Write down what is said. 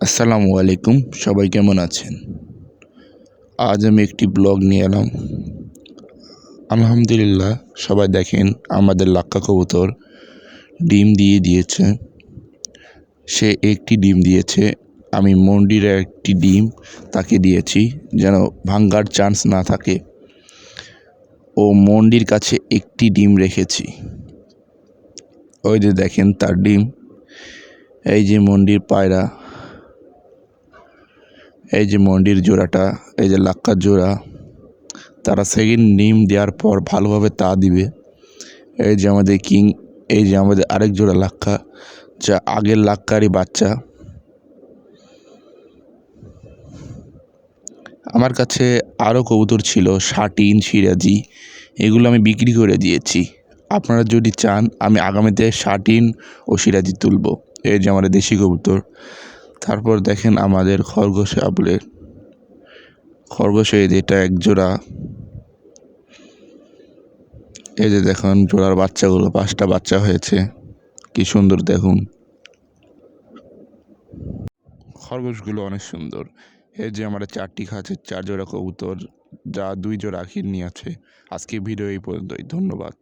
আসসালামু আলাইকুম, সবাই কেমন আছেন? আজ আমি একটি ব্লগ নিয়ে এলাম। আলহামদুলিল্লাহ, সবাই দেখেন আমাদের লাক্কা কবুতর ডিম দিয়েছে। সে একটি ডিম দিয়েছে। আমি মন্ডিরের একটি ডিম তাকে দিয়েছি যেন ভাঙ্গার চান্স না থাকে। ও মন্ডির কাছে একটি ডিম রেখেছি। ওই যে দেখেন তার ডিম। এই যে মন্ডির পায়রা, এই যে মন্ডির জোড়াটা, এই যে লাক্কার জোড়া। তারা সেকেন্ড ডিম দেওয়ার পর ভালোভাবে তা দিবে। এই যে আমাদের কিং, এই যে আমাদের আরেক জোড়া লাক্কা, যা আগের লাক্কারই বাচ্চা। আমার কাছে আরও কবুতর ছিল, শাটিন, সিরাজি, এগুলো আমি বিক্রি করে দিয়েছি। আপনারা যদি চান আমি আগামীতে শাটিন ও সিরাজি তুলব। এই যে আমাদের দেশি কবুতর। তারপর দেখেন আমাদের খরগোশ আবলের খরগোশে যেটা এক জোড়া। এই যে দেখুন জোড়ার বাচ্চাগুলো, 5টা বাচ্চা হয়েছে, কি সুন্দর দেখুন। খরগোশগুলো অনেক সুন্দর। এই যে আমরা 4টি খাঁচার 4 জোড়া কবুতর, যা 2 জোড়া আখির নিয়ে আছে। আজকে ভিডিও এই পর্যন্তই, ধন্যবাদ।